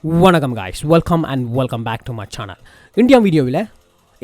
வணக்கம் guys, welcome back to my channel. India வீடியோவில்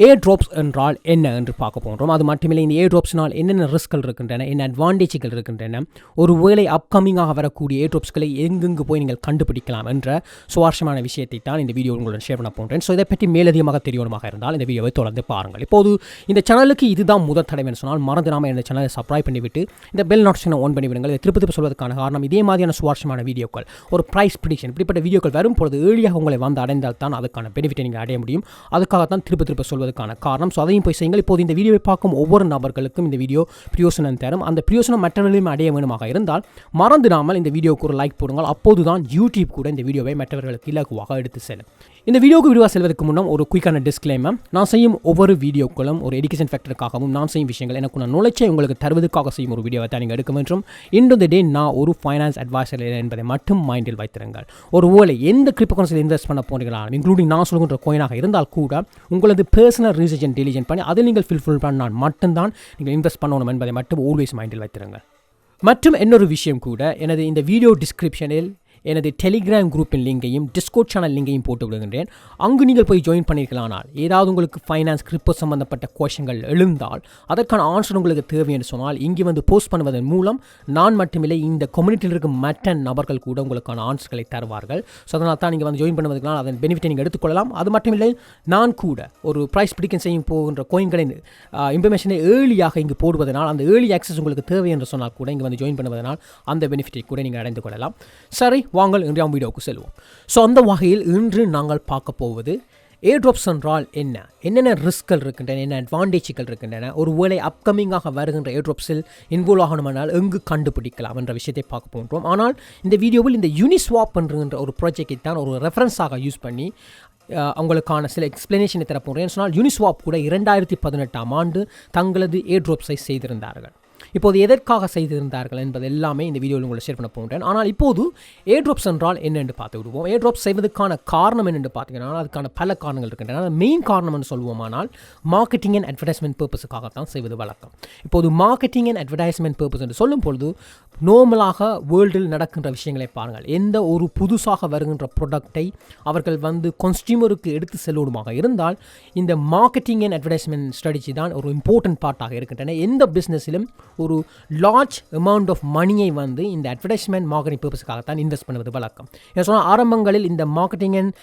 airdrops என்றால் என்ன என்று பார்க்க போகிறோம். அது மட்டுமில்லை, இந்த ஏர்ட்ராப்ஸ்னால் என்னென்ன ரிஸ்க்கள் இருக்கின்றன, என்ன அட்வான்டேஜ்கள் இருக்கின்றன, ஒரு வேளை அப்கமிங்காக வரக்கூடிய ஏர்ட்ராப்ஸ்களை எங்கெங்கு போய் நீங்கள் கண்டுபிடிக்கலாம் என்ற சுவாரஸ்யமான விஷயத்தை தான் இந்த வீடியோ உங்களுடன் ஷேர் பண்ண போகிறேன். ஸோ இதை பற்றி மேலதிகமாக தெரியணுமாக இருந்தால் இந்த வீடியோவை தொடர்ந்து பாருங்கள். இப்போது இந்த சேனலுக்கு இதுதான் முதல் தடவை சொன்னால் மறந்துடாமல் இந்த சேனலை சப்ஸ்கிரைப் பண்ணிவிட்டு இந்த பெல் நோட்டிஃபிகேஷனை ஆன் பண்ணிவிடுங்கள். இதை திருப்பி சொல்வதற்கான காரணம் இதே மாதிரியான சுவாரஸ்யமான வீடியோக்கள், ஒரு ப்ரைஸ் ப்ரிடிக்ஷன், இப்படிப்பட்ட வீடியோக்கள் வரும் பொழுது ஏழியாக உங்களை வந்து அடைந்தால் தான் அதுக்கான பெனிஃபிட்டை நீங்கள் அடைய முடியும். அதுக்காகத்தான் திருப்ப சொல்வதற்கான காரணம். ஸோ அதையும் போய் செய்யுங்கள். இப்போது இந்த வீடியோவை பார்க்கும் ஒவ்வொரு நபர்களுக்கும் இந்த வீடியோ பிரயோசனம் தரும். அந்த பிரயோசனம் மற்றவர்களையும் அடைய வேணுமாக இருந்தால் மறந்துடாமல் இந்த வீடியோவுக்கு ஒரு லைக் போடுங்கள். அப்போதுதான் யூடியூப் கூட இந்த வீடியோவை மற்றவர்களுக்கு இலகுவாக எடுத்து செல்லும். இந்த வீடியோவுக்கு செல்வதற்கு முன்னம் ஒரு குயிக்கான டிஸ்க்ளைமர். நான் செய்யும் ஒவ்வொரு வீடியோக்களும் ஒரு எஜுகேஷன் ஃபேக்டருக்காகவும் நான் செய்யும் விஷயங்கள் எனக்கு நான் நுழைச்சை உங்களுக்கு தருவதற்காக செய்யும் ஒரு வீடியோவை தான் நீங்கள் எடுக்க வேண்டும். இன்று டே நான் ஒரு ஃபைனான்ஸ் அட்வைசர் என்பதை மட்டும் மைண்டில் வைத்திருங்கள். ஒரு வேளை எந்த கிரிப்டோகரன்சியில் இன்வெஸ்ட் பண்ண போகிறீர்களாலும், இன்க்ளூடிங் நான் சொல்கின்ற கோயினாக இருந்தால் கூட உங்களது பர்சனல் ரிசர்ச் அண்ட் டெலிஜென்ட் பண்ணி அதில் நீங்கள் ஃபில் பண்ணால் மட்டும்தான் நீங்கள் இன்வெஸ்ட் பண்ணணும் என்பதை மட்டும் ஆல்வேஸ் மைண்டில் வைத்திருங்கள். மற்றும் இன்னொரு விஷயம் கூட, எனது இந்த வீடியோ டிஸ்கிரிப்ஷனில் எனது டெலிகிராம் குரூப்பின் லிங்கையும் டிஸ்கோட் சேனல் லிங்கையும் போட்டு விடுகின்றேன். அங்கு நீங்கள் போய் ஜாயின் பண்ணியிருக்கலானால் ஏதாவது உங்களுக்கு ஃபைனான்ஸ் கிரிப்டோ சம்பந்தப்பட்ட கொஷன்கள் எழுந்தால் அதற்கான ஆன்சர் உங்களுக்கு தேவை என்று சொன்னால் இங்கே வந்து போஸ்ட் பண்ணுவதன் மூலம் நான் மட்டுமில்லை, இந்த கம்யூனிட்டியில் இருக்கும் மற்ற நபர்கள் கூட உங்களுக்கான ஆன்சர்களை தருவார்கள். ஸோ அதனால் தான் நீங்கள் வந்து ஜாயின் பண்ணுவதற்கான அதன் பெனிஃபிட்டை நீங்கள் எடுத்துக்கொள்ளலாம். அது மட்டுமில்லை, நான் கூட ஒரு ப்ரைஸ் ப்ரிடிக்ஷன் செய்யும் போகின்ற கோயின்களின் இன்ஃபர்மேஷனை ஏர்லியாக இங்கு போடுவதனால் அந்த ஏர்லி ஆக்சஸ் உங்களுக்கு தேவை என்று சொன்னால் கூட இங்கே வந்து ஜாயின் பண்ணுவதனால் அந்த பெனிஃபிட்டை கூட நீங்கள் அடைந்து கொள்ளலாம். சரி, வாங்கள் இன்றைய வீடியோவுக்கு செல்வோம். ஸோ அந்த வகையில் இன்று நாங்கள் பார்க்க போவது ஏர்ட்ராப்ஸ் என்றால் என்னென்ன ரிஸ்க்கள் இருக்கின்றன, என்ன அட்வான்டேஜ்கள் இருக்கின்றன, ஒரு வேளை அப்கமிங்காக வருகின்ற ஏர்ட்ராப்ஸில் இன்வால்வ் ஆகணுமானால் எங்கு கண்டுபிடிக்கலாம் என்ற விஷயத்தை பார்க்க போன்றோம். ஆனால் இந்த வீடியோவில் இந்த யூனிஸ்வாப் என்கின்ற ஒரு ப்ராஜெக்டை தான் ஒரு ரெஃபரன்ஸாக யூஸ் பண்ணி அவங்களுக்கான சில எக்ஸ்பிளனேஷனை தரப்போகிறேன். சொன்னால் யூனிஸ்வாப் கூட 2018ஆம் ஆண்டு தங்களது ஏர்ட்ராப்ஸை செய்திருந்தார்கள். இப்போது எதற்காக செய்திருந்தார்கள் என்பது எல்லாமே இந்த வீடியோவில் உங்களை ஷேர் பண்ண போகிறேன். ஆனால் இப்போது ஏர்ட்ராப்ஸ் என்றால் என்னென்று பார்த்து விடுவோம். ஏர்ட்ராப்ஸ் செய்வதற்கான காரணம் என்னென்று பார்த்தீங்கன்னா அதுக்கான பல காரணங்கள் இருக்கின்றன. மெயின் காரணம் என்று சொல்வோமானால் மார்க்கெட்டிங் அண்ட் அட்வர்டைஸ்மெண்ட் பர்பஸுக்காகத்தான் செய்வது வழக்கம். இப்போது மார்க்கெட்டிங் அண்ட் அட்வர்டைஸ்மெண்ட் பர்பஸ் என்று சொல்லும் பொழுது நார்மலாக வேர்ல்டில் நடக்கின்ற விஷயங்களை பாருங்கள். எந்த ஒரு புதுசாக வருகின்ற ப்ராடக்டை அவர்கள் வந்து கன்ஸ்யூமருக்கு எடுத்து செல்லுவதுமாக இருந்தால் இந்த மார்க்கெட்டிங் அண்ட் அட்வர்டைஸ்மெண்ட் ஸ்ட்ராட்டஜி தான் ஒரு இம்பார்ட்டன்ட் பார்ட்டாக இருக்கின்றன. எந்த பிஸ்னஸிலும் ஒரு லார்ஜ் அமௌண்ட் ஆஃப் மணியை வந்து இந்த அட்வர்டைஸ்மெண்ட் மார்க்கெட்டிங் பர்பஸுக்காகத்தான் இன்வெஸ்ட் பண்ணுவது வழக்கம். ஏன்னா சொன்னால் ஆரம்பங்களில் இந்த மார்க்கெட்டிங் அண்ட்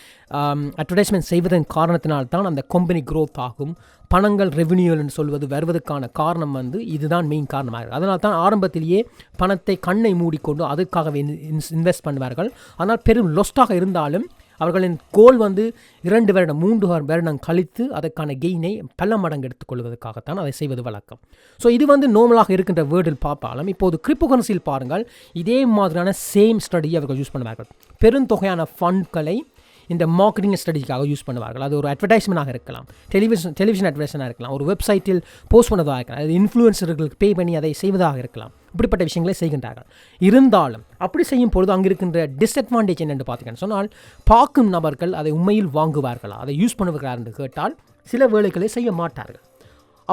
அட்வர்டைஸ்மெண்ட் செய்வதன் காரணத்தினால்தான் அந்த கம்பெனி க்ரோத் ஆகும், பணங்கள் ரெவென்யூன்னு சொல்வது வருவதற்கான காரணம் வந்து இதுதான் மெயின் காரணமாக. அதனால் தான் ஆரம்பத்திலேயே பணத்தை கண்ணை மூடிக்கொண்டு அதற்காகவே இன்வெஸ்ட் பண்ணுவார்கள். ஆனால் பெரும் லொஸ்டாக இருந்தாலும் அவர்களின் கோல் வந்து 2 வருடம் 3 வருடம் கழித்து அதற்கான கெயினை பல மடங்கு எடுத்துக்கொள்வதற்காகத்தான் அதை செய்வது வழக்கம். ஸோ இது வந்து நார்மலாக இருக்கின்ற வேர்டில் பார்த்தாலும் இப்போது கிரிப்டோகரன்சியில் பாருங்கள், இதே மாதிரியான சேம் ஸ்ட்ராட்டஜி அவர்கள் யூஸ் பண்ணுவார்கள். பெருந்தொகையான ஃபண்ட்களை இந்த மார்க்கெட்டிங் ஸ்ட்ராட்டஜிக்காக யூஸ் பண்ணுவார்கள். அது ஒரு அட்வர்டைஸ்மெண்டாக இருக்கலாம், டெலிவிஷன் அட்வர்டைஸ்மெண்டாக இருக்கலாம், ஒரு வெப்சைட்டில் போஸ்ட் பண்ணுவதாக இருக்கலாம், அது இன்ஃப்ளூயன்சர்களுக்கு பே பண்ணி அதை செய்வதாக இருக்கலாம். இப்படிப்பட்ட விஷயங்களை செய்கின்றார்கள். இருந்தாலும் அப்படி செய்யும் பொழுது அங்கே இருக்கின்ற டிஸ்அட்வான்டேஜ் என்னென்று பார்த்தீங்கன்னு சொன்னால் பார்க்கும் நபர்கள் அதை உண்மையில் வாங்குவார்களா, அதை யூஸ் பண்ணுவார்களா என்று கேட்டால் சில வேலைகளை செய்ய மாட்டார்கள்.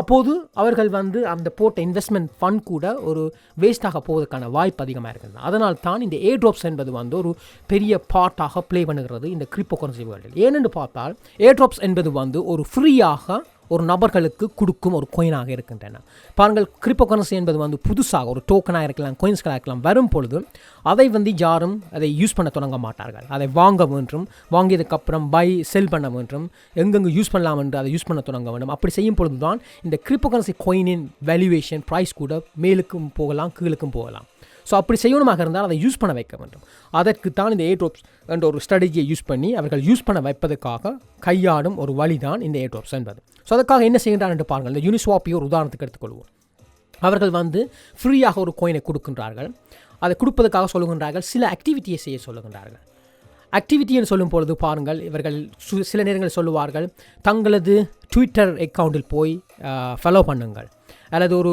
அப்போது அவர்கள் வந்து அந்த போட்ட இன்வெஸ்ட்மெண்ட் ஃபண்ட் கூட ஒரு வேஸ்ட்டாக போவதற்கான வாய்ப்பு அதிகமாக இருக்குது. அதனால் தான் இந்த ஏர்ட்ராப்ஸ் என்பது வந்து ஒரு பெரிய பார்ட்டாக ப்ளே பண்ணுகிறது இந்த கிரிப்டோகரன்சி வேர்ல்டில். ஏனென்று பார்த்தால் ஏர்ட்ராப்ஸ் என்பது வந்து ஒரு ஃப்ரீயாக ஒரு நபர்களுக்கு கொடுக்கும் ஒரு கோயினாக இருக்கின்றன. பாருங்கள், கிரிப்டோகரன்சி என்பது வந்து புதுசாக ஒரு டோக்கனாக இருக்கலாம், கோயின்ஸ்களாக இருக்கலாம் வரும் பொழுது அதை வந்து யாரும் அதை யூஸ் பண்ண தொடங்க மாட்டார்கள். அதை வாங்க வேண்டும், வாங்கியதுக்கப்புறம் செல் பண்ண வேண்டும், எங்கெங்கு யூஸ் பண்ணலாம் என்று அதை யூஸ் பண்ண தொடங்க வேண்டும். அப்படி செய்யும் பொழுது தான் இந்த கிரிப்டோகரன்சி கோயினின் வேல்யூவேஷன் ப்ரைஸ் கூட மேலுக்கும் போகலாம் கீழுக்கும் போகலாம். ஸோ அப்படி செய்யணுமாக இருந்தால் அதை யூஸ் பண்ண வைக்க வேண்டும். அதற்கு தான் இந்த ஏர்ட்ராப்ஸ் என்ற ஒரு ஸ்ட்ராட்டஜியை யூஸ் பண்ணி அவர்கள் யூஸ் பண்ண வைப்பதற்காக கையாடும் ஒரு வழி தான் இந்த ஏர்ட்ராப்ஸ் என்பது. ஸோ அதுக்காக என்ன செய்கின்றார் என்று பாருங்கள். இந்த யூனிஸ்வாப்பை ஒரு உதாரணத்துக்கு எடுத்துக்கொள்வோம். அவர்கள் வந்து ஃப்ரீயாக ஒரு கோயினை கொடுக்கின்றார்கள். அதை கொடுப்பதற்காக சொல்லுகின்றார்கள், சில ஆக்டிவிட்டியை செய்ய சொல்லுகின்றார்கள். ஆக்டிவிட்டின்னு சொல்லும் பொழுது பாருங்கள், இவர்கள் சில நேரங்களில் சொல்லுவார்கள், தங்களது ட்விட்டர் அக்கௌண்ட்டில் போய் ஃபாலோ பண்ணுங்கள், அல்லது ஒரு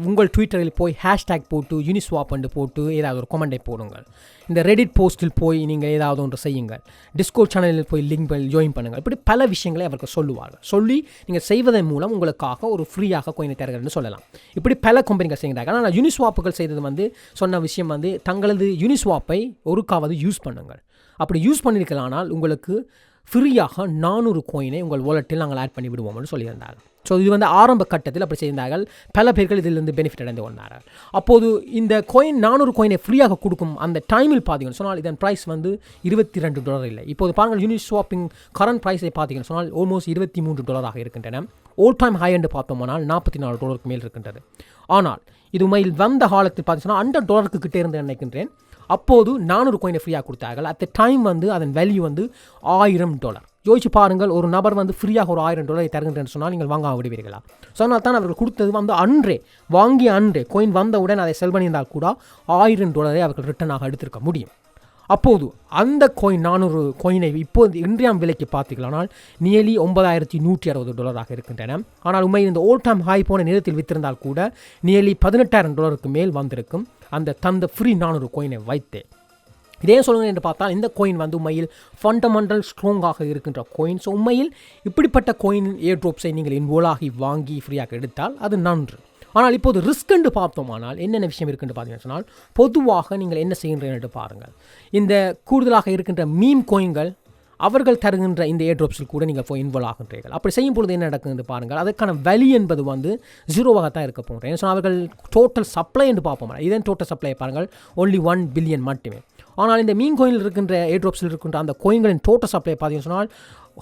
உங்கள் ட்விட்டரில் போய் ஹேஷ்டேக் போட்டு யூனிஸ்வாப் என்று போட்டு ஏதாவது ஒரு கமெண்டை போடுங்கள், இந்த ரெடிட் போஸ்ட்டில் போய் நீங்கள் ஏதாவது ஒன்று செய்யுங்கள், டிஸ்கோட் சேனலில் போய் லிங்க் ஜாயின் பண்ணுங்கள். இப்படி பல விஷயங்களை அவர்கள் சொல்லுவார்கள். சொல்லி நீங்கள் செய்வதன் மூலம் உங்களுக்காக ஒரு ஃப்ரீயாக கோயினை தருகிறன்னு சொல்லலாம். இப்படி பல கம்பெனிகள் செய்கிறார்கள். ஆனால் யூனிஸ்வாப்புகள் செய்தது வந்து சொன்ன விஷயம் வந்து தங்களது யூனிஸ்வாப்பை ஒருக்காவது யூஸ் பண்ணுங்கள், அப்படி யூஸ் பண்ணியிருக்கலானால் உங்களுக்கு ஃப்ரீயாக 400 கோயினை உங்கள் வாலெட்டில் நாங்கள் ஆட் பண்ணி விடுவோம்னு சொல்லியிருந்தார்கள். ஸோ இது வந்து ஆரம்ப கட்டத்தில் அப்படி செய்தார்கள். பல பேர்கள் இதிலிருந்து பெனிஃபிட் அடைந்து கொண்டார்கள். அப்போது இந்த கோயின் 400 கோயினை ஃப்ரீயாக கொடுக்கும் அந்த டைமில் பார்த்தீங்கன்னு சொன்னால் இதன் ப்ரைஸ் வந்து $22 இல்லை. இப்போது பாருங்கள், யூனிட் ஸ்வாப்பிங் கரண்ட் ப்ரைஸை பார்த்தீங்கன்னு சொன்னால் ஆல்மோஸ்ட் $23 இருக்கின்றன. ஓல் டைம் ஹை என்று பார்த்தோம்னால் $44 மேல் இருக்கின்றது. ஆனால் இது உண்மையில் வந்த காலத்தில் பார்த்தீங்கன்னா $100 கிட்டே இருந்து நினைக்கின்றேன். அப்போது 400 கோயினை ஃப்ரீயாக கொடுத்தார்கள். அட் த டைம் வந்து அதன் வேல்யூ வந்து $1000. யோசிச்சு பாருங்கள், ஒரு நபர் வந்து ஃப்ரீயாக ஒரு $1000 தருகின்றேன்னு சொன்னால் நீங்கள் வாங்க விடுவீர்களா? ஸோ அதனால் தான் அவர்கள் கொடுத்தது வந்து வாங்கிய அன்றே கோயின் வந்தவுடன் அதை செல் பண்ணியிருந்தால் கூட $1000 அவர்கள் ரிட்டர்னாக எடுத்திருக்க முடியும். அப்போது அந்த கோயின் 400 கோயினை இப்போது இன்றைய விலைக்கு பார்த்தீர்களானால் நியர்லி $9160 இருக்கின்றன. ஆனால் உண்மையில் இந்த ஓல் டைம் ஹை போன நேரத்தில் வித்திருந்தால் கூட நியர்லி $18,000 மேல் வந்திருக்கும் அந்த தந்த ஃப்ரீ 400 கோயினை வைத்தே. இதே சொல்லுங்கள் என்று பார்த்தால் இந்த கோயின் வந்து உண்மையில் ஃபண்டமெண்டல் ஸ்ட்ராங்காக இருக்கின்ற கோயின். ஸோ உண்மையில் இப்படிப்பட்ட கோயின் ஏர்ட்ரோப்ஸை நீங்கள் இன்வால்வ் ஆகி வாங்கி ஃப்ரீயாக எடுத்தால் அது நன்று. ஆனால் இப்போது ரிஸ்க் என்று பார்த்தோமானால் என்னென்ன விஷயம் இருக்குன்னு பார்த்தீங்கன்னு சொன்னால் பொதுவாக நீங்கள் என்ன செய்கின்றீர்கள் என்று பாருங்கள். இந்த கூடுதலாக இருக்கின்ற மீம் கோயின்கள் அவர்கள் தருகின்ற இந்த ஏர்ட்ரோப்ஸில் கூட நீங்கள் போய் இன்வால்வ் ஆகின்றீர்கள். அப்படி செய்யும் பொழுது என்ன நடக்குது பாருங்கள், அதற்கான வேல்யூ என்பது வந்து 0வாகத்தான் இருக்க போகிறேன். ஸோ அவர்கள் டோட்டல் சப்ளை என்று பார்ப்போம். இதன் டோட்டல் சப்ளை பாருங்கள் only 1 பில்லியன் மட்டுமே. ஆனால் இந்த மீன் கோயினில் இருக்கின்ற ஏர்ட்ரோப்ஸில் இருக்கின்ற அந்த கோயின்களின் டோட்டல் சப்ளை பார்த்தீங்கன்னு சொன்னால்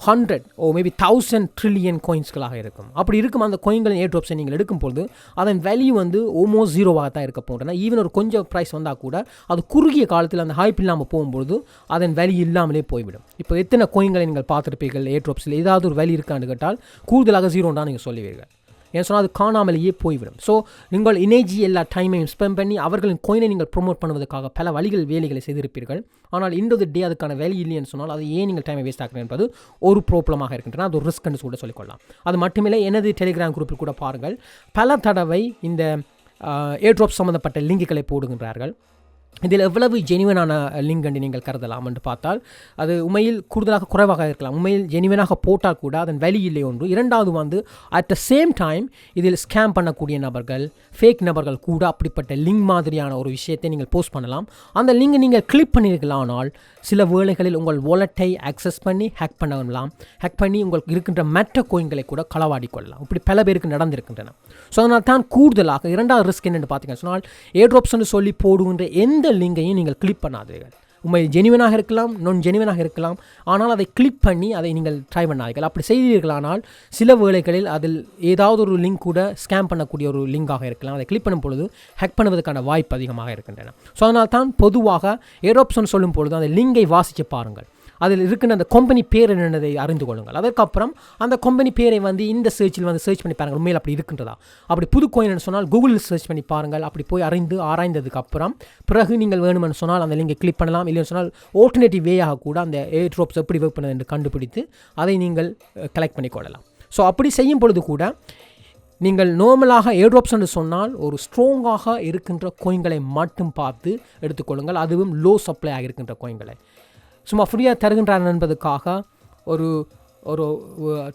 100 மேபி 1000 ட்ரில்லியன் கோயின்ஸ்களாக இருக்கும். அப்படி இருக்கும் அந்த கோயின்களின் ஏர்ட்ரோப்ஸை நீங்கள் எடுக்கும்போது அதன் வேல்யூ வந்து ஆல்மோஸ்ட் 0வாகத்தான் இருக்க போகிறேன். ஈவன் ஒரு கொஞ்சம் ப்ரைஸ் வந்தால் கூட அது குறுகிய காலத்தில் அந்த ஹைப் இல்லாமல் போகும்போது அதன் வேல்யூ இல்லாமலே போய்விடும். இப்போ எத்தனை கோயின்களை நீங்கள் பார்த்துருப்பீர்கள் ஏர்ட்ரோப்ஸில் ஏதாவது ஒரு வேல்யூ இருக்கான்னு கேட்டால் கூடுதலாக 0 தான் நீங்கள் சொல்லுவீர்கள். ஏன் சொன்னால் அது காணாமலேயே போய்விடும். ஸோ நீங்கள் எனர்ஜி எல்லா டைமையும் ஸ்பெண்ட் பண்ணி அவர்களின் கோயினை நீங்கள் ப்ரொமோட் பண்ணுவதற்காக பல வேலைகளை செய்திருப்பீர்கள். ஆனால் இன்றைய டே அதுக்கான வேல்யூ இல்லைன்னு சொன்னால் அது ஏன் நீங்கள் டைமை வேஸ்ட் ஆகிறேன் என்பது ஒரு ப்ராப்ளமாக இருக்கின்றன. அது ஒரு ரிஸ்க் என்று கூட சொல்லிக்கொள்ளலாம். அது மட்டுமில்லை, எனது டெலிகிராம் குரூப்பில் கூட பாருங்கள், பல தடவை இந்த ஏர்ட்ராப் சம்மந்தப்பட்ட லிங்குகளை போடுகின்றார்கள். இதில் எவ்வளவு ஜெனிவனான லிங்க் என்று நீங்கள் கருதலாம் என்று பார்த்தால் அது உண்மையில் கூடுதலாக குறைவாக இருக்கலாம். உண்மையில் ஜெனிவனாக போட்டால் கூட அதன் வேல்யூ இல்லை ஒன்று. இரண்டாவது வந்து அட் த சேம் டைம் இதில் ஸ்கேம் பண்ணக்கூடிய நபர்கள், ஃபேக் நபர்கள் கூட அப்படிப்பட்ட லிங்க் மாதிரியான ஒரு விஷயத்தை நீங்கள் போஸ்ட் பண்ணலாம். அந்த லிங்கை நீங்கள் கிளிக் பண்ணியிருக்கலானால் சில வேளைகளில் உங்கள் வாலெட்டை ஆக்சஸ் பண்ணி ஹேக் பண்ணலாம். ஹேக் பண்ணி உங்களுக்கு இருக்கின்ற மற்ற கோயின்களை கூட களவாடி கொள்ளலாம். இப்படி பல பேருக்கு நடந்திருக்கின்றன. ஸோ அதனால் தான் கூடுதலாக இரண்டாவது ரிஸ்க் என்னென்னு பார்த்தீங்கன்னு சொன்னால் ஏர்ட்ராப்ஸ்ன்னு சொல்லி போடுகின்ற எந்த லிங்கையும் நீங்கள் கிளிக் பண்ணாதீர்கள். உண்மையில் ஜெனிவனாக இருக்கலாம், நான் ஜெனிவனாக இருக்கலாம், ஆனால் அதை கிளிக் பண்ணி அதை நீங்கள் ட்ரை பண்ணாதீர்கள். அப்படி செய்தீர்களானால் சில வேளைகளில் அதில் ஏதாவது ஒரு லிங்க் கூட ஸ்கேம் பண்ணக்கூடிய ஒரு லிங்காக இருக்கலாம். அதை கிளிக் பண்ணும் பொழுது ஹேக் பண்ணுவதற்கான வாய்ப்பு அதிகமாக இருக்கின்றன. ஸோ அதனால் தான் பொதுவாக ஏர்ட்ராப்ஸ்ன்னு சொல்லும் பொழுது அந்த லிங்கை வாசித்து பாருங்கள். அதில் இருக்கின்ற அந்த கம்பெனி பேர் என்னதை அறிந்து கொள்ளுங்கள். அதற்கப்புறம் அந்த கம்பெனி பேரை வந்து இந்த சர்ச்சில் வந்து சர்ச் பண்ணி பாருங்கள், உண்மையில் அப்படி இருக்கின்றதா. அப்படி புது கோயின்னு சொன்னால் கூகுளில் சர்ச் பண்ணி பாருங்கள். அப்படி போய் ஆராய்ந்ததுக்கு அப்புறம் பிறகு நீங்கள் வேணுமென்னு சொன்னால் அந்த லிங்கை கிளிக் பண்ணலாம். இல்லைன்னு சொன்னால் ஆல்டர்னேட்டிவ் வேயாக கூட அந்த ஏர்ட்ராப்ஸ் எப்படி ஒர்க் பண்ணுது என்று கண்டுபிடித்து அதை நீங்கள் கலெக்ட் பண்ணி கொள்ளலாம். ஸோ அப்படி செய்யும் பொழுது கூட நீங்கள் நார்மலாக ஏர்ட்ராப்ஸ் என்று சொன்னால் ஒரு ஸ்ட்ராங்காக இருக்கின்ற கோயின்களை மட்டும் பார்த்து எடுத்துக்கொள்ளுங்கள். அதுவும் லோ சப்ளையாக இருக்கின்ற கோயின்களை. சும்மா ஃப்ரீயாக தருகின்றார் என்பதற்காக ஒரு ஒரு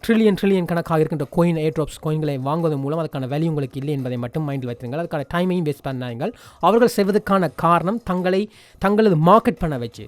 ட்ரில்லியன் கணக்காக இருக்கின்ற கோயின் ஏர்ட்ராப்ஸ் கோயின்களை வாங்குவதன் மூலம் அதுக்கான வேல்யூ உங்களுக்கு இல்லை என்பதை மட்டும் மைண்டில் வைத்திருங்கள். அதுக்கான டைமையும் வேஸ்ட் பண்ணாங்கள். அவர்கள் செய்வதற்கான காரணம் தங்களது மார்க்கெட் பண்ண வச்சு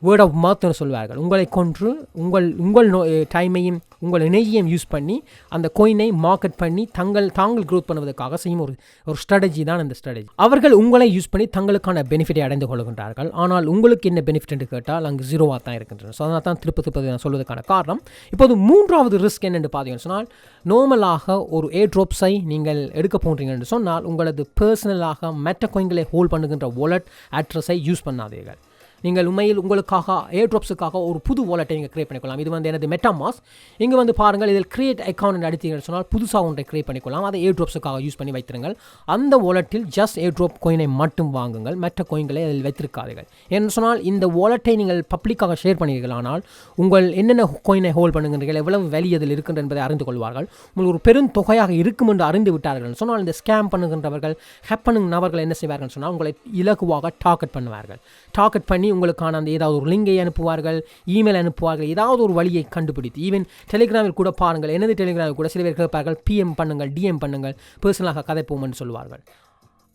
வேர்ட் ஆஃப் மவுத்னு சொல்வார்கள். உங்களை கொன்று உங்கள் டைமையும் உங்கள் எனர்ஜியையும் யூஸ் பண்ணி அந்த கோயினை மார்க்கெட் பண்ணி தாங்கள் க்ரோத் பண்ணுவதற்காக செய்யும் ஒரு ஸ்ட்ராட்டஜி தான் அந்த ஸ்ட்ராட்டஜி. அவர்கள் உங்களை யூஸ் பண்ணி தங்களுக்கான பெனிஃபிட்டை அடைந்து கொள்கின்றார்கள். ஆனால் உங்களுக்கு என்ன பெனிஃபிட் என்று கேட்டால் அங்கு 0வாக தான் இருக்கின்றன. ஸோ அதனால் தான் திருப்பி நான் சொல்வதற்கான காரணம். இப்போது மூன்றாவது ரிஸ்க் என்னென்று பார்த்தீங்கன்னு சொன்னால் நார்மலாக ஒரு ஏர்ட்ராப்ஸை நீங்கள் எடுக்க போன்றீங்க என்று சொன்னால் உங்களது பர்சனலாக மற்ற கோயின்களை ஹோல்ட் பண்ணுகின்ற வாலெட் அட்ரஸை யூஸ் பண்ணாதீர்கள். நீங்கள் உண்மையில் உங்களுக்காக ஏர்ட்ராப்ஸுக்காக ஒரு புது வாலெட்டை நீங்கள் கிரியேட் பண்ணிக்கொள்ளலாம். இது வந்து எனது மெட்டாமாஸ்க். இங்கே வந்து பாருங்கள், இதில் கிரியேட் அக்கௌண்ட் அடித்தீங்கன்னு சொன்னால் புதுசாக ஒன்றை கிரியேட் பண்ணிக்கொள்ளலாம். அதை ஏர்ட்ராப்ஸுக்காக யூஸ் பண்ணி வைத்திருங்கள். அந்த வாலெட்டில் ஜஸ்ட் ஏர்ட்ராப் கோயினை மட்டும் வாங்குங்கள், மற்ற கோயின்களை அதில் வைத்திருக்காதீர்கள். ஏன்னு சொன்னால் இந்த வாலெட்டை நீங்கள் பப்ளிக்காக ஷேர் பண்ணீர்களானால் உங்கள் என்னென்ன கோயினை ஹோல்ட் பண்ணுகின்றீர்கள், எவ்வளவு வேல்யூ அதில் இருக்கின்ற என்பதை அறிந்து கொள்வார்கள். உங்களுக்கு ஒரு பெரும் தொகையாக இருக்கும் என்று அறிந்து விட்டார்கள் சொன்னால் இந்த ஸ்கேம் பண்ணுகின்றவர்கள், ஹேக் பண்ணுகிற நபர்கள் என்ன செய்வார்கள் சொன்னால் உங்களை இலகுவாக டார்கெட் பண்ணுவார்கள். டார்கெட் பண்ணி உங்களுக்கான அந்த ஏதாவது ஒரு லிங்கை அனுப்புவார்கள், இமெயில் அனுப்புவார்கள், ஏதாவது ஒரு வழியை கண்டுபிடித்து. ஈவன் டெலிகிராமில் கூட பாருங்கள், எனது டெலிகிராமில் கூட சில பேர் கேட்பார்கள், பிஎம் பண்ணுங்கள், டிஎம் பண்ணுங்கள், பர்சனலாக கதைப்போம் என்று சொல்வார்கள்.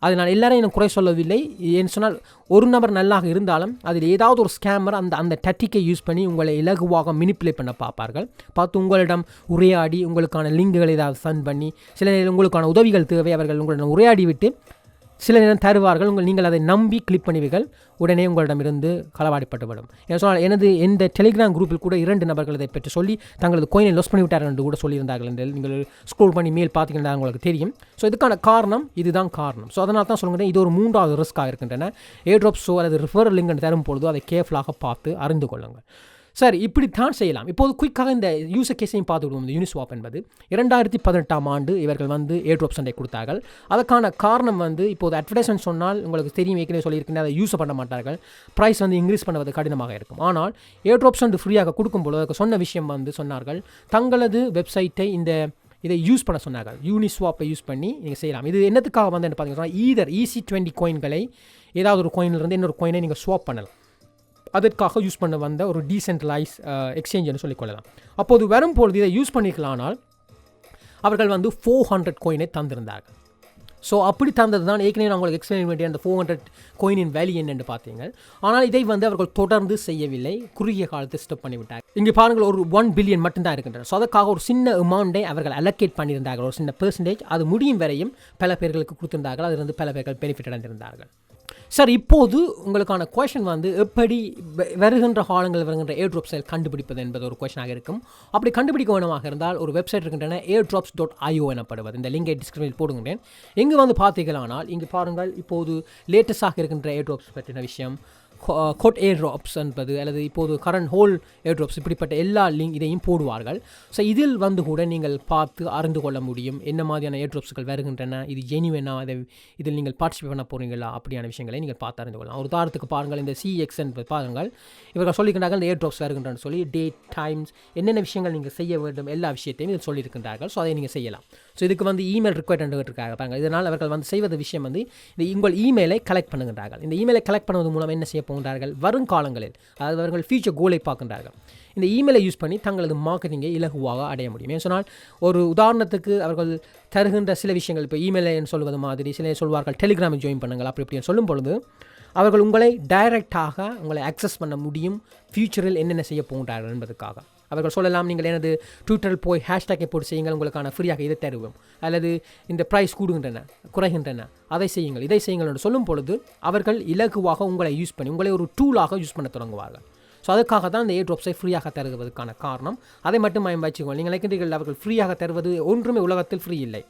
அது நான் எல்லாரும் எனக்கு குறை சொல்லவில்லை. ஏன்னு சொன்னால் ஒரு நபர் நல்லாக இருந்தாலும் அதில் ஏதாவது ஒரு ஸ்கேமர் அந்த டட்டிக்கை யூஸ் பண்ணி உங்களை இலகுவாக மினிப்புலேட் பண்ண பார்ப்பார்கள். பார்த்து உங்களிடம் உரையாடி உங்களுக்கான லிங்குகளை ஏதாவது சென்ட் பண்ணி சில நேரம் உங்களுக்கான உதவிகள் தேவை அவர்கள் உங்களிடம் உரையாடி விட்டு சில நேரம் தருவார்கள். நீங்கள் அதை நம்பி கிளிக் பண்ணுவீர்கள். உடனே உங்களிடமிருந்து களவாடிப்பட்டுவிடும். ஏன்னு சொன்னால் எந்த டெலிகிராம் குரூப்பில் கூட 2 நபர்கள் இதை பற்றி சொல்லி தங்களது கோயினை லாஸ் பண்ணிவிட்டார்கள் என்று கூட சொல்லியிருந்தார்கள் என்று நீங்கள் ஸ்க்ரோல் பண்ணி மேல் பார்த்தீங்கன்னா உங்களுக்கு தெரியும். ஸோ இதுக்கான காரணம் இதுதான் காரணம். ஸோ அதனால தான் சொல்லுங்கள், இது ஒரு 3வது ரிஸ்க்காக இருக்கின்றன. ஏர்ட்ராப்ஸோ அல்லது ரிஃபரல் லிங்க் தரும் பொழுதோ அதை கேர்ஃபுல்லாக பார்த்து அறிந்து கொள்ளுங்கள். சரி, இப்படித்தான் செய்யலாம். இப்போது குயிக்காக இந்த யூசர் கேஸையும் பார்த்து விடுவோம். இந்த யூனிஸ்வாப் என்பது 2018ஆம் ஆண்டு இவர்கள் ஏர்ட்ராப் சண்டை கொடுத்தார்கள். அதற்கான காரணம் இப்போது அட்வர்டைஸ்மெண்ட் சொன்னால் உங்களுக்கு தெரியும், ஏற்கனவே சொல்லியிருக்கேன், அதை யூஸ் பண்ண மாட்டார்கள். ப்ரைஸ் இன்க்ரீஸ் பண்ணுவது கடினமாக இருக்கும். ஆனால் ஏர்ட்ராப்ஸ் ஃப்ரீயாக கொடுக்கும்போது அதுக்கு சொன்ன விஷயம் சொன்னார்கள், தங்களது வெப்சைட்டை இதை யூஸ் பண்ண சொன்னார்கள். யூனிஸ்வாப்பை யூஸ் பண்ணி நீங்கள் செய்யலாம். இது என்னத்துக்காக பார்த்தீங்கன்னா EC20 கோயின்களை ஏதாவது ஒரு கோயினிலிருந்து இன்னொரு கோயினை நீங்கள் ஸ்வாப் பண்ணலாம். அதற்காக யூஸ் பண்ண வந்த ஒரு டீசென்ட்ரலைஸ் எக்ஸ்சேஞ்சுன்னு சொல்லிக்கொள்ளலாம். அப்போது வரும்பொழுது இதை யூஸ் பண்ணிக்கலானால் அவர்கள் 400 கோயினை தந்திருந்தார்கள். ஸோ அப்படி தந்தது தான் ஏற்கனவே நான் உங்களுக்கு எக்ஸ்பிளைன் வேண்டிய அந்த 400 கோயினின் வேல்யூ என்னென்று பார்த்தீங்க. ஆனால் இதை அவர்கள் தொடர்ந்து செய்யவில்லை, குறுகிய காலத்தை ஸ்டாப் பண்ணிவிட்டார்கள். இங்கே பாருங்கள், ஒரு 1 பில்லியன் மட்டும்தான் இருக்கின்றன. ஸோ அதற்காக ஒரு சின்ன அமௌண்ட்டை அவர்கள் அலோகேட் பண்ணியிருந்தார்கள், ஒரு சின்ன பெர்சன்டேஜ். அது முடியும் வரையும் பல பேர்களுக்கு கொடுத்திருந்தார்கள். அதிலிருந்து பல பேர்கள் பெனிஃபிட் அடைந்திருந்தார்கள். சார், இப்போது உங்களுக்கான கொஷன் எப்படி வருகின்ற காலங்கள் ஏர்ட்ராப்ஸை கண்டுபிடிப்பது என்பது ஒரு கொஷனாக இருக்கும். அப்படி கண்டுபிடிக்க வேணுமாக இருந்தால் ஒரு வெப்சைட் இருக்கின்றன, airdrops.io எனப்படுவது. இந்த லிங்கை டிஸ்கிரிப்ஷனில் போடுகின்றேன். இங்கு பார்த்தீங்களானால் இங்கு பாருங்கள், இப்போது லேட்டஸ்டாக இருக்கின்ற ஏர்ட்ராப்ஸ் பற்றின விஷயம், கோட் ஏர்ட்ராப்ஸ் என்பது அல்லது இப்போது கரண்ட் ஹோல் ஏர்ட்ராப்ஸ், இப்படிப்பட்ட எல்லா லிங்க் இதையும் போடுவார்கள். ஸோ இதில் கூட நீங்கள் பார்த்து அறிந்து கொள்ள முடியும் என்ன மாதிரியான ஏர்ட்ராப்ஸ்கள் வருகின்றன, இது ஜெனியூனா, இதில் நீங்கள் பார்ட்டிசிபேட் பண்ண போகிறீங்களா, அப்படியான விஷயங்களை நீங்கள் பார்த்து அறிந்து கொள்ளலாம். ஒரு உதாரணத்துக்கு பாருங்கள், இந்த CX என்பது பாருங்கள், இவர்கள் சொல்லியிருக்கிறார்கள் இந்த ஏர்ட்ராப்ஸ் வருகின்றன சொல்லி டேட், டைம்ஸ், என்னென்ன விஷயங்கள் நீங்கள் செய்ய வேண்டும் எல்லா விஷயத்தையும் இதில் சொல்லியிருக்கின்றார்கள். ஸோ அதை நீங்கள் செய்யலாம். ஸோ இதுக்கு இமெயில் ரிக்வயர்ட் இருக்காங்க பாருங்கள். இதனால் அவர்கள் செய்வது விஷயம் இந்த உங்கள் இமெயிலை கலெக்ட் பண்ணுகின்றார்கள். இந்த இமெயிலை கலெக்ட் பண்ணுவது மூலம் என்ன செய்ய போகின்றார்கள், வருங்காலங்களில் அதாவது அவர்கள் ஃபியூச்சர் கோலை பார்க்கின்றார்கள். இந்த இமெயிலை யூஸ் பண்ணி தங்களது மார்க்கெட்டிங்கை இலகுவாக அடைய முடியும். ஏன்னு சொன்னால் ஒரு உதாரணத்துக்கு அவர்கள் தருகின்ற சில விஷயங்கள், இப்போ இமெயிலை சொல்வது மாதிரி சில சொல்வார்கள் டெலிகிராமை ஜாயின் பண்ணுங்கள் அப்படி இப்படின்னு சொல்லும் பொழுது அவர்கள் உங்களை டைரெக்டாக உங்களை அக்சஸ் பண்ண முடியும், ஃபியூச்சரில் என்னென்ன செய்ய போகின்றார்கள் என்பதற்காக. அவர்கள் சொல்லலாம், நீங்கள் எனது ட்விட்டரில் போய் ஹேஷ்டேக்கை போட்டு செய்யுங்கள், உங்களுக்கான ஃப்ரீயாக இதை தருவோம், அல்லது இந்த ப்ரைஸ் கூடுகின்றன குறைகின்றன அதை செய்யுங்கள் இதை செய்யுங்கள் என்று சொல்லும் பொழுது அவர்கள் இலகுவாக உங்களை யூஸ் பண்ணி உங்களை ஒரு டூலாக யூஸ் பண்ண தொடங்குவார்கள். ஸோ அதுக்காக தான் இந்த ஏர்ட்ராப்ஸை ஃப்ரீயாக தருவதற்கான காரணம். அதை மட்டும் வச்சுக்கோங்க. நீங்கள் நினைக்கின்றீர்கள் அவர்கள் ஃப்ரீயாக தருவது ஒன்றுமே உலகத்தில் ஃப்ரீ இல்லை,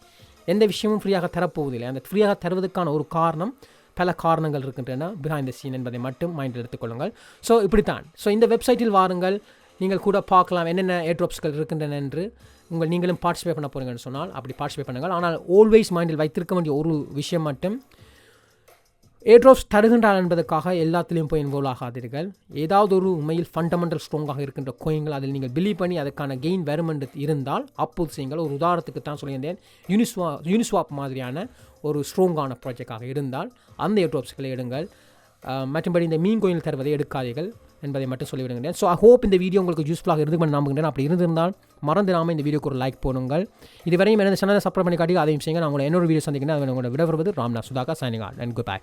எந்த விஷயமும் ஃப்ரீயாக தரப்போவதில்லை. அந்த ஃப்ரீயாக தருவதற்கான ஒரு காரணம், பல காரணங்கள் இருக்கின்றன பிஹைண்ட் த சீன் என்பதை மட்டும் மைண்டில் எடுத்துக்கொள்ளுங்கள். ஸோ இப்படித்தான். ஸோ இந்த வெப்சைட்டில் வாருங்கள், நீங்கள் கூட பார்க்கலாம் என்னென்ன ஏர்ட்ராப்ஸ்கள் இருக்கின்றன என்று. நீங்களும் பார்ட்டிசிபேட் பண்ண போகிறீங்கன்னு சொன்னால் அப்படி பார்ட்டிசிபேட் பண்ணுங்கள். ஆனால் ஆல்வேஸ் மைண்டில் வைத்திருக்க வேண்டிய ஒரு விஷயம் மட்டும், ஏர்ட்ராப்ஸ் தருகின்றார் என்பதற்காக எல்லாத்திலையும் போய் இன்வால்வ் ஆகாதீர்கள். ஏதாவது ஒரு உண்மையில் ஃபண்டமெண்டல் ஸ்ட்ராங்காக இருக்கின்ற கோயின்கள் அதில் நீங்கள் பிலீவ் பண்ணி அதுக்கான கெயின் வரும் என்று இருந்தால் அப்போது செய்யுங்கள். ஒரு உதாரணத்துக்கு தான் சொல்லியிருந்தேன், யூனிஸ்வாப் மாதிரியான ஒரு ஸ்ட்ராங்கான ப்ராஜெக்டாக இருந்தால் அந்த ஏர்ட்ராப்ஸ்களை எடுங்கள். மற்றபடி இந்த மீன் கோயில் தருவதை எடுக்காதீர்கள் என்பதை மட்டும் சொல்லிவிடுகிறேன். ஸோ ஐ ஹோப் இந்த வீடியோ உங்களுக்கு யூஸ்ஃபுல்லாக இருந்து நம்புகிறேன். அப்படி இருந்திருந்தால் மறந்துடாமல் இந்த வீடியோக்கு ஒரு லைக் போடுங்கள். இதுவரையும் எனது சேனலை சப்ஸ்கிரைப் பண்ணி காட்டி அதையும் செய்யுங்க. நான் உங்களை இன்னொரு வீடியோ சந்திக்கிறேன். அதை உங்களை விட வருவது Ramnath Sudhakar, signing off and good by.